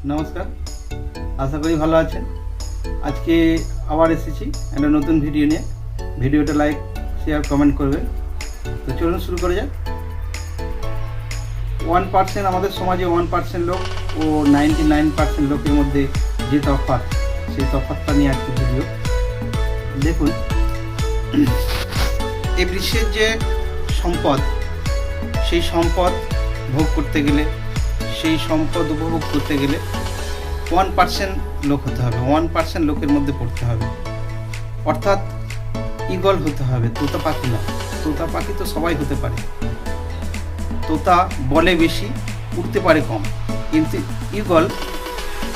নমস্কার, আশা করি ভালো আছেন। আজকে আবার এসেছি একটা নতুন ভিডিও নিয়ে। ভিডিওটা লাইক, শেয়ার, কমেন্ট করবেন। তো চলুন শুরু করে যাক। 1% আমাদের সমাজে 1% লোক ও 99% লোকের মধ্যে যে তফাৎ, সেই তফাৎটা নিয়ে আজকে ভিডিও। দেখুন, এই বিশ্বের যে সম্পদ, সেই সম্পদ ভোগ করতে গেলে, সেই সম্পদ উপভোগ করতে গেলে 1% লোক হতে হবে, 1% লোকের মধ্যে পড়তে হবে। অর্থাৎ ঈগল হতে হবে, তোতা পাখি না। তোতা পাখি তো সবাই হতে পারে। তোতা বলে বেশি, উঠতে পারে কম, কিন্তু ঈগল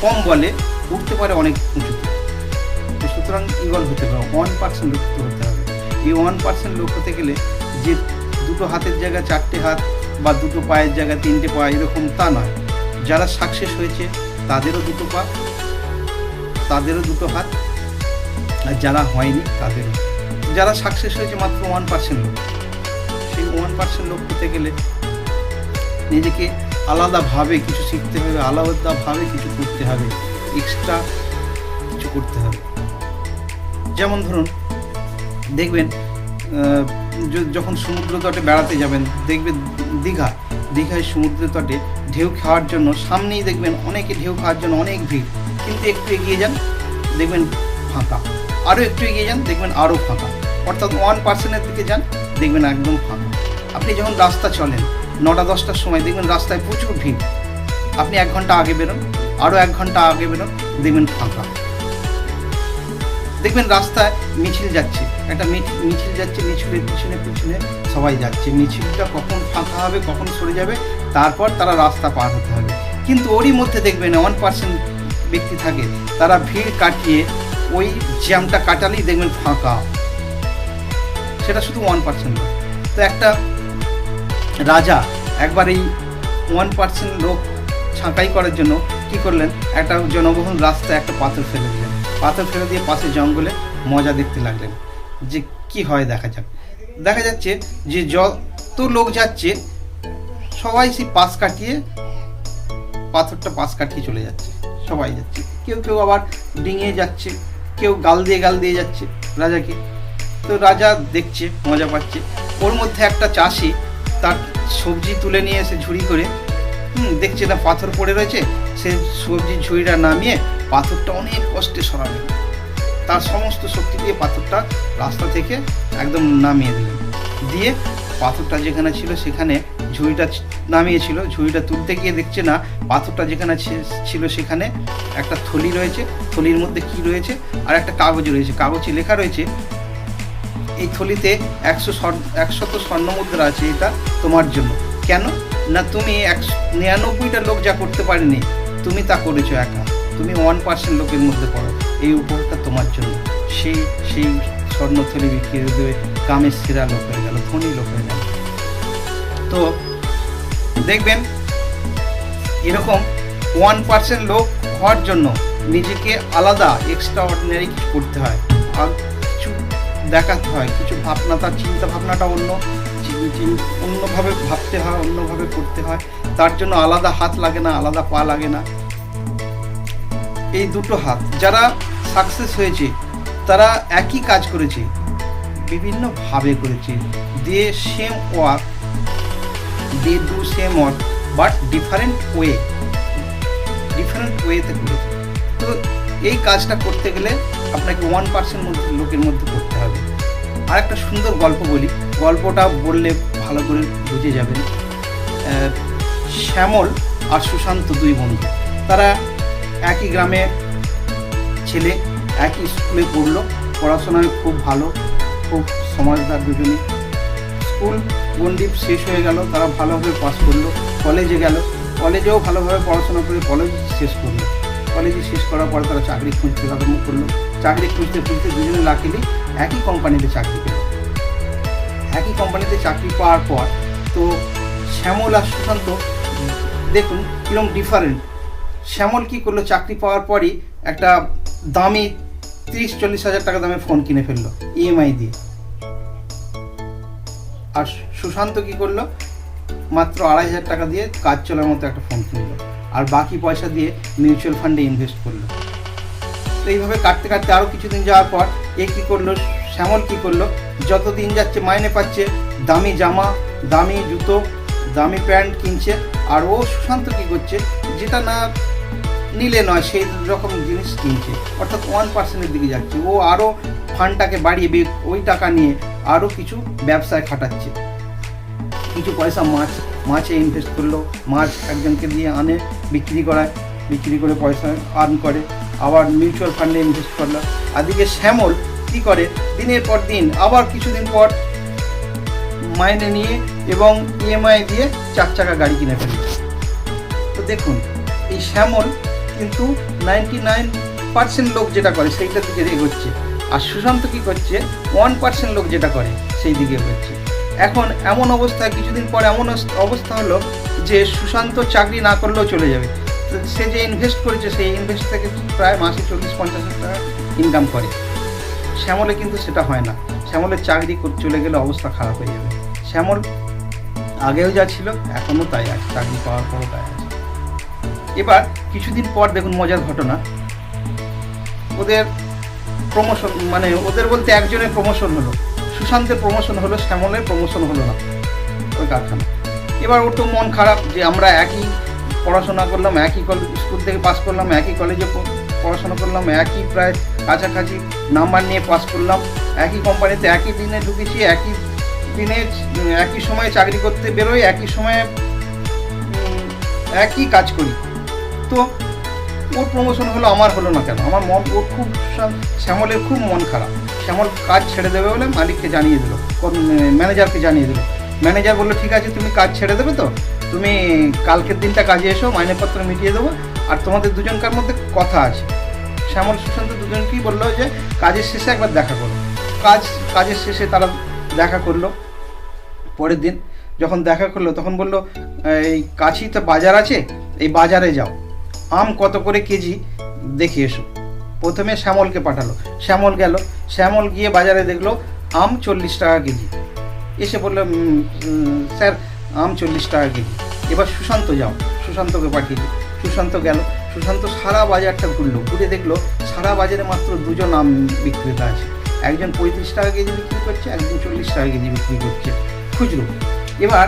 কম বলে, উঠতে পারে অনেক উঁচুতে। তো সুতরাং ঈগল হতে হবে, 1% লোক হতে হবে। এই 1% লোক হতে গেলে যে দুটো হাতের জায়গায় 4টে হাত বা দুটো পায়ের জায়গায় 3টে পা, এরকম তা নয়। যারা সাকসেস হয়েছে তাদেরও দুটো পা, তাদেরও দুটো হাত, আর যারা হয়নি তাদেরও। যারা সাকসেস হয়েছে মাত্র 1% লোক। সেই 1% লোক হতে গেলে নিজেকে আলাদাভাবে কিছু শিখতে হবে, আলাদাভাবে কিছু করতে হবে, এক্সট্রা কিছু করতে হবে। যেমন ধরুন, দেখবেন যখন সমুদ্র তটে বেড়াতে যাবেন, দেখবেন দীঘায় সমুদ্র তটে ঢেউ খাওয়ার জন্য সামনেই দেখবেন অনেকে ঢেউ খাওয়ার জন্য অনেক ভিড়, কিন্তু একটু এগিয়ে যান দেখবেন ফাঁকা, আরও একটু এগিয়ে যান দেখবেন আরও ফাঁকা। অর্থাৎ 1%-এর দিকে যান দেখবেন একদম ফাঁকা। আপনি যখন রাস্তা চলেন 9টা-10টার সময় দেখবেন রাস্তায় প্রচুর ভিড়, আপনি 1 ঘন্টা আগে বেরোন, আরও 1 ঘন্টা আগে বেরোন, দেখবেন ফাঁকা। দেখবেন রাস্তায় মিছিল যাচ্ছে, একটা মিছিল যাচ্ছে, মিছিলের পিছনে পিছনে সবাই যাচ্ছে। মিছিলটা কখন ফাঁকা হবে, কখন সরে যাবে, তারপর তারা রাস্তা পার হতে হবে। কিন্তু ওরই মধ্যে দেখবেন 1% ব্যক্তি থাকে, তারা ভিড় কাটিয়ে ওই জ্যামটা কাটালেই দেখবেন ফাঁকা। সেটা শুধু 1% লোক। তো একটা রাজা একবার এই 1% লোক ছাঁটাই করার জন্য কি করলেন, একটা জনবহুল রাস্তায় একটা পাথর ফেলে দিলেন। পাথর ফেলে দিয়ে পাশে জঙ্গলে মজা দেখতে লাগলেন যে কি হয় দেখা যাক। দেখা যাচ্ছে যে যত লোক যাচ্ছে সবাই সেই পাথরটা পাশ কাটিয়ে চলে যাচ্ছে, সবাই যাচ্ছে। কেউ কেউ আবার ডিঙিয়ে যাচ্ছে, কেউ গাল দিয়ে যাচ্ছে রাজাকে। তো রাজা দেখছে, মজা পাচ্ছে। ওর মধ্যে একটা চাষি তার সবজি তুলে নিয়ে এসে ঝুড়ি করে দেখছে না পাথর পড়ে রয়েছে, সে সবজির ঝুড়িটা নামিয়ে পাথরটা অনেক কষ্টে সরাবে, তার সমস্ত শক্তি দিয়ে পাথরটা রাস্তা থেকে একদম নামিয়ে দিলেন। দিয়ে পাথরটা যেখানে ছিল সেখানে ঝুড়িটা নামিয়েছিল, ঝুড়িটা তুলতে গিয়ে দেখছে না পাথরটা যেখানে ছিল সেখানে একটা থলি রয়েছে, থলির মধ্যে কি রয়েছে, আর একটা কাগজ রয়েছে, কাগজে লেখা রয়েছে এই থলিতে 100 স্বর্ণ মুদ্রা আছে, এটা তোমার জন্য। কেন না, তুমি 99টা লোক যা করতে পারেনি, তুমি তা করেছো একা, তুমি 1% লোকের মধ্যে পড়ো, এই উপহারটা তোমার জন্য। সেই স্বর্ণথলি বিক্রি দেবে, কামের সেরা লোক হয়ে গেল, ধনী লোক হয়ে গেল। তো দেখবেন এরকম 1% লোক হওয়ার জন্য নিজেকে আলাদা এক্সট্রা অর্ডিনারি কিছু করতে হয়, আর কিছু দেখাতে হয়, কিছু ভাবনা, তার চিন্তা ভাবনাটা অন্যভাবে ভাবতে হয়, অন্যভাবে করতে হয়। তার জন্য আলাদা হাত লাগে না, আলাদা পা লাগে না। এই দুটো হাত যারা সাকসেস হয়েছে তারা একই কাজ করেছে, বিভিন্নভাবে করেছে। They same work, they do same work, but different ওয়েতে করেছে। তো এই কাজটা করতে গেলে আপনাকে 1% লোকের মধ্যে করতে হবে। আর একটা সুন্দর গল্প বলি, গল্পটা বললে ভালো করে বুঝে যাবেন। শ্যামল আর সুশান্ত দুই বন্ধু, তারা একই গ্রামে ছেলে, একই স্কুলে পড়লো, পড়াশোনায় খুব ভালো, খুব সমাজদার দুজনে। স্কুল গণ্ডি শেষ হয়ে গেল, তারা ভালোভাবে পাস করলো, কলেজে গেল, কলেজেও ভালোভাবে পড়াশোনা করে কলেজ শেষ করলো। কলেজে শেষ করার পরে তারা চাকরি খুঁজতে আরম্ভ করলো। চাকরি খুঁজতে দুজনে লাকিলি একই কোম্পানিতে চাকরি পেল। একই কোম্পানিতে চাকরি পাওয়ার পর তো শ্যামল আর সুশান্ত দেখুন কিরকম ডিফারেন্ট। শ্যামল কি করলো, চাকরি পাওয়ার পরই একটা দামি 30-40 হাজার টাকা দামে ফোন কিনে ফেললো EMI দিয়ে। আর সুশান্ত কি করলো, মাত্র 2,500 টাকা দিয়ে কাজ চলার মতো একটা ফোন কিনলো। আর বাকি পয়সা দিয়ে মিউচুয়াল ফান্ডে ইনভেস্ট করলো। তো এইভাবে কাটতে কাটতে আরও কিছুদিন যাওয়ার পর কী করলো, শ্যামল কী করলো, যত দিন যাচ্ছে মাইনে পাচ্ছে, দামি জামা, দামি জুতো, দামি প্যান্ট কিনছে। আর ও সুশান্ত কী করছে, যেটা না নিলে নয় সেই রকম জিনিস কিনছে, অর্থাৎ 1% দিকে যাচ্ছে। ও আরও ফান্ডটাকে বাড়িয়ে ওই টাকা নিয়ে আরও কিছু ব্যবসায় খাটাচ্ছে। কিছু পয়সা মাছে ইনভেস্ট করলো, মাছ একজনকে দিয়ে আনে, বিক্রি করায়, বিক্রি করে পয়সা আর্ন করে, আবার মিউচুয়াল ফান্ডে ইনভেস্ট করলো। আদিকে শ্যামল কী করে, দিনের পর দিন আবার কিছুদিন পর মাইনে নিয়ে এবং EMI দিয়ে 4 চাকা গাড়ি কিনে ফেলে। তো দেখুন, এই শ্যামল কিন্তু 99% লোক যেটা করে সেইটার দিকে এগোচ্ছে, আর সুশান্ত কী করছে, 1% লোক যেটা করে সেই দিকে এগোচ্ছে। এখন এমন অবস্থায় কিছুদিন পর এমন অবস্থা হলো যে সুশান্ত চাকরি না করলেও চলে যাবে। সে যে ইনভেস্ট করেছে সেই ইনভেস্ট থেকে প্রায় মাসে 40-50 টাকা ইনকাম করে। শ্যামলে কিন্তু সেটা হয় না। শ্যামলের চাকরি চলে গেলে অবস্থা খারাপ হয়ে যাবে। শ্যামল আগেও যা ছিল এখনও তাই আছে, চাকরি পাওয়ার পরও তাই আছে। এবার কিছুদিন পর দেখুন মজার ঘটনা, ওদের প্রমোশন, মানে ওদের বলতে একজনের প্রমোশন হলো, সুশান্তের প্রমোশন হলো, শ্যামলের প্রমোশন হলো না ওই কারখানা। এবার ওর তো মন খারাপ যে আমরা একই পড়াশোনা করলাম, একই স্কুল থেকে পাস করলাম, একই কলেজে পড়াশোনা করলাম, একই প্রায় কাছাকাছি নাম্বার নিয়ে পাস করলাম, একই কোম্পানিতে একই দিনে ঢুকেছি, একই দিনে একই সময়ে চাকরি করতে বেরোই, একই সময়ে একই কাজ করি। তো ওর প্রমোশন হলো, আমার হলো না কেন? আমার মন, ওর খুব, শ্যামলের খুব মন খারাপ। শ্যামল কাজ ছেড়ে দেবে বলে মালিককে জানিয়ে দিল, ম্যানেজারকে জানিয়ে দিল। ম্যানেজার বললো ঠিক আছে, তুমি কাজ ছেড়ে দেবে তো, তুমি কালকের দিনটা কাজে এসো, মাইনেপত্র মিটিয়ে দেবো, আর তোমাদের দুজনকার মধ্যে কথা আছে। শ্যামল সুশান্ত দুজনকেই বললো যে কাজের শেষে একবার দেখা করো। কাজের শেষে তারা দেখা করলো। পরের দিন যখন দেখা করলো তখন বললো এই কাছেই তো বাজার আছে, এই বাজারে যাও, আম কত করে কেজি দেখে এসো। প্রথমে শ্যামলকে পাঠালো, শ্যামল গেল, শ্যামল গিয়ে বাজারে দেখলো আম 40 টাকা কেজি। এসে বললো স্যার আম 40 টাকা কেজি। এবার সুশান্ত যাও, সুশান্তকে পাঠিয়েছে। সুশান্ত গেল, সুশান্ত সারা বাজারটা ঘুরলো, ঘুরে দেখলো সারা বাজারে মাত্র 2 জন আম বিক্রেতা আছে। একজন 35 টাকা কেজি বিক্রি করছে, একজন 40 টাকা কেজি বিক্রি করছে খুচরো। এবার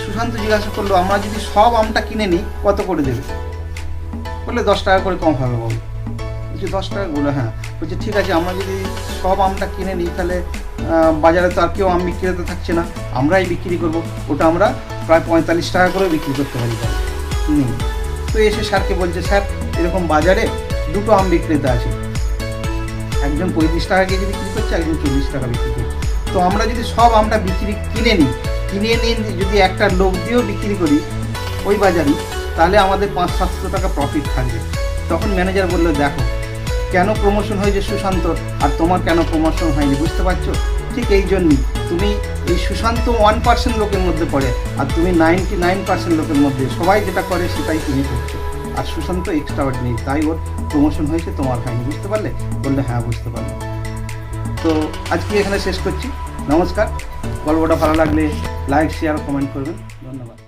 সুশান্ত জিজ্ঞাসা করলো আমরা যদি সব আমটা কিনে নিই কত করে দেবে? বললে 10 টাকা করে কম হবে বাবু। বলছে 10 টাকা? বলে হ্যাঁ। বলছে ঠিক আছে, আমরা যদি সব আমটা কিনে নিই তাহলে বাজারে তো আর কেউ আম বিক্রেতা থাকছে না, আমরাই বিক্রি করবো, ওটা আমরা প্রায় 45 টাকা করে বিক্রি করতে পারি। তো এসে স্যারকে বলছে স্যার এরকম বাজারে 2টো আম বিক্রেতা আছে, একজন 35 টাকা কেজি বিক্রি করছে, একজন 40 টাকা বিক্রি করছে। তো আমরা যদি সব আমটা কিনে নিই যদি একটা লোক দিয়েও বিক্রি করি ওই বাজারে, তাহলে আমাদের 500-700 টাকা প্রফিট থাকবে। তখন ম্যানেজার বললো দেখো কেন প্রমোশন হয়েছে সুশান্তর আর তোমার কেন প্রমোশন হয়নি, বুঝতে পারছো? ঠিক এই জন্যই তুমি এই সুশান্ত 1% লোকের মধ্যে পড়ে, আর তুমি 99% লোকের মধ্যে, সবাই যেটা করে সেটাই তুমি করছো, আর সুশান্ত এক্সট্রা অর্ডিনারি, তাই ওর প্রমোশন হয়েছে, তোমার হয়নি। বুঝতে পারলে? বললে হ্যাঁ বুঝতে পারলাম। তো আজকে এখানে শেষ করছি। নমস্কার। গল্পটা ভালো লাগলে লাইক, শেয়ার, কমেন্ট করবেন। ধন্যবাদ।